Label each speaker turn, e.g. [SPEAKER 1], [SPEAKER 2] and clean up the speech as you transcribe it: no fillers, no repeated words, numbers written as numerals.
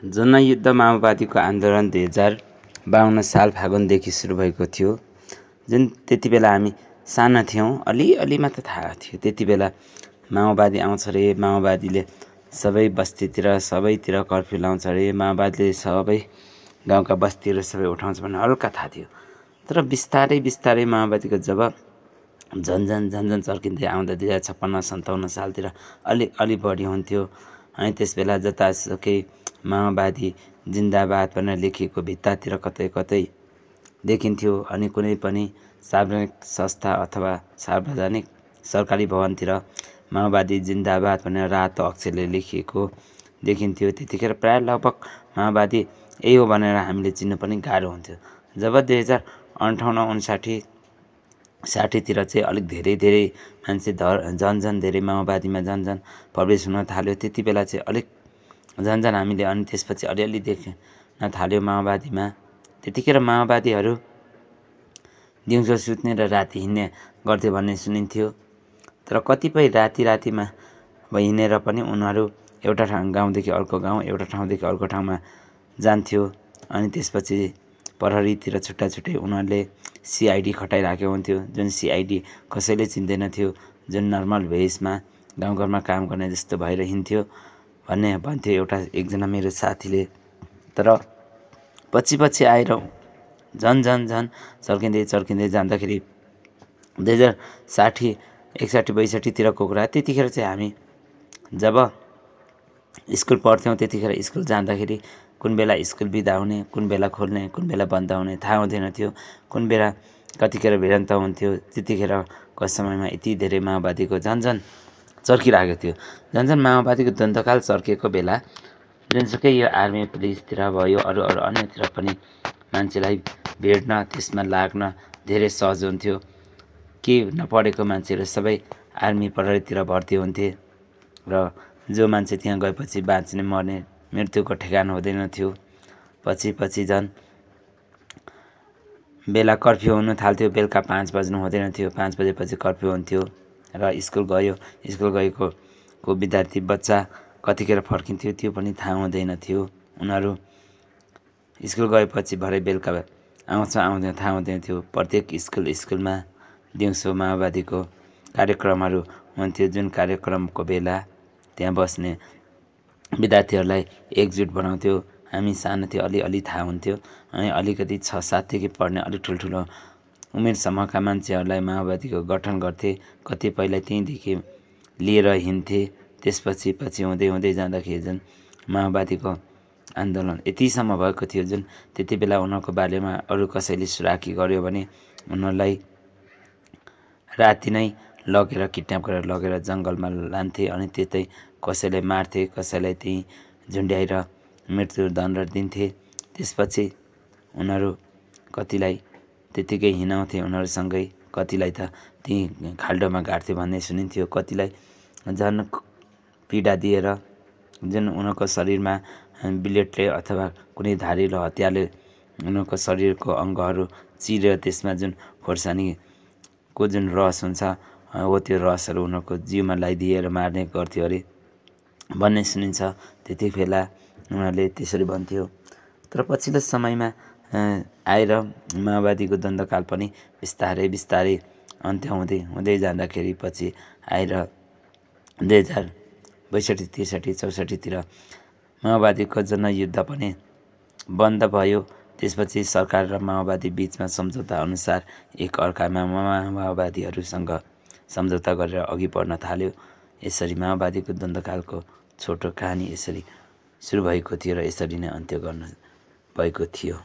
[SPEAKER 1] जनयुद्ध माओवादीको आन्दोलन 2052 साल फागुनदेखि सुरु भएको थियो। जुन त्यति बेला हामी साना थियौँ, अलि मात्र थाहा थियो। त्यति बेला माओवादी आउँछ रे, माओवादीले सबै बस्तीतिर सबैतिर कर्फ्यू लाउँछ रे, माओवादीले सबै गाउँका बस्तीहरू सबै उठाउँछ भन्ने हल्का थाहा थियो। तर बिस्तारै माओवादीको जब झन्झन चर्किँदै आउँदा 2056-57 सालतिर अलि बढी हुन्थ्यो। अनि त्यस बेला जतासुकै माओवादी जिन्दाबाद भनेर लेखिएको भित्तातिर कतै देखिन्थ्यो। अनि कुनै पनि सार्वजनिक संस्था अथवा सार्वजनिक सरकारी भवनतिर माओवादी जिन्दाबाद भनेर रातो अक्षरले लेखिएको देखिन्थ्यो। त्यतिखेर प्राय लगभग माओवादी यही हो भनेर हामीले चिन्नु पनि गाह्रो हुन्थ्यो। जब 2058-59 60तिर चाहिँ अलिक धेरै मान्छे झन धेरै माओवादीमा झन प्रवेश हुन थाल्यो। त्यति बेला चाहिँ अलिक झन हामीले अनि त्यसपछि अलिअलि देख्न थाल्यो माओवादीमा। त्यतिखेर माओवादीहरू दिउँसो सुत्ने र राति हिँड्ने गर्थ्यो भन्ने सुनिन्थ्यो। तर कतिपय रातिमा हिँडेर पनि उनीहरू एउटा गाउँदेखि अर्को गाउँ, एउटा ठाउँदेखि अर्को ठाउँमा जान्थ्यो। अनि त्यसपछि प्रहरीतिर छुट्टै उनीहरूले सिआइडी खटाइराखेको हुन्थ्यो। जुन सिआइडी कसैले चिन्दैन थियो, जुन नर्मल भेषमा गाउँघरमा काम गर्ने जस्तो भएर हिँड्थ्यो भन्थ्यो एकजना मेरो साथीले। तर पछि आएर झन चर्किँदै जाँदाखेरि 2060, 61, 62तिरको कुरा। त्यतिखेर चाहिँ हामी जब स्कुल पढ्थ्यौँ, त्यतिखेर स्कुल जाँदाखेरि कुन बेला स्कुल बिदा हुने, कुन बेला खोल्ने, कुन बेला बन्द हुने थाहा हुँदैन थियो। कुन बेला कतिखेर भिडन्त हुन्थ्यो। त्यतिखेरको समयमा यति धेरै माओवादीको झन चर्किरहेको थियो। झन माओवादीको द्वन्द्वकाल चर्किएको बेला जुनसुकै यो आर्मी पुलिसतिर भयो, अरू अन्यतिर पनि मान्छेलाई भेट्न, त्यसमा लाग्न धेरै सहज हुन्थ्यो। के नपढेको मान्छेहरू सबै आर्मी प्रहरीतिर भर्ती हुन्थे र जो मान्छे त्यहाँ गएपछि बाँच्ने मर्ने मृत्युको ठेगान हुँदैन थियो। पछि झन् बेला कर्फ्यू हुन थाल्थ्यो। बेलुका 5 बज्नु हुँदैन थियो। 5 बजेपछि कर्फ्यू हुन्थ्यो र स्कुल गएको विद्यार्थी बच्चा कतिखेर फर्किन्थ्यो त्यो पनि थाहा हुँदैन थियो। उनीहरू स्कुल गएपछि भरे बेलुका आउँदैन थाहा हुँदैन थियो। प्रत्येक स्कुलमा दिउँसो माओवादीको कार्यक्रमहरू हुन्थ्यो। जुन कार्यक्रमको बेला त्यहाँ बस्ने विद्यार्थीहरूलाई एकजुट बनाउँथ्यो। हामी सानो थियो, अलि थाहा हुन्थ्यो। अनि अलिकति 6-7 देखि पढ्ने अलिक ठुल्ठुलो उमेर समूहका मान्छेहरूलाई माओवादीको गठन गर्थे। कतिपयलाई त्यहीँदेखि लिएर हिँड्थे। त्यसपछि हुँदै जाँदाखेरि जुन माओवादीको आन्दोलन यतिसम्म भएको थियो, जुन त्यति बेला उनीहरूको बारेमा अरू कसैले सुराकी गर्यो भने उनीहरूलाई राति नै लगेर किडन्याप गरेर लगेर जङ्गलमा लान्थे। अनि त्यतै कसैलाई मार्थे, कसैलाई त्यहीँ झुन्ड्याएर मृत्युदण्ड दिन्थे। त्यसपछि उनीहरू कतिलाई त्यतिकै हिँडाउँथे उनीहरूसँगै, कतिलाई त त्यहीँ खाल्डोमा गाड्थे भन्ने सुनिन्थ्यो। कतिलाई झन् पीडा दिएर जुन उनीहरूको शरीरमा ब्लेडले अथवा कुनै धारिलो हतियारले उनीहरूको शरीरको अङ्गहरू चिरेर त्यसमा जुन खोर्सानीको जुन रस हुन्छ हो, त्यो रसहरू उनीहरूको जिउमा लगाइदिएर मार्ने गर्थ्यो अरे भन्ने सुनिन्छ। त्यति बेला उनीहरूले त्यसरी भन्थ्यो। तर पछिल्लो समयमा आएर माओवादीको द्वन्द्वकाल पनि बिस्तारै अन्त्य हुँदै जाँदाखेरि पछि आएर 2062, 63, 64तिर माओवादीको जनयुद्ध पनि बन्द भयो। त्यसपछि सरकार र माओवादी बिचमा सम्झौता अनुसार एक अर्कामा माओवादीहरूसँग सम्झौता गरेर अघि बढ्न थाल्यो। यसरी माओवादीको द्वन्द्वकालको छोटो कहानी यसरी सुरु भएको थियो र यसरी नै अन्त्य गर्नु भएको थियो।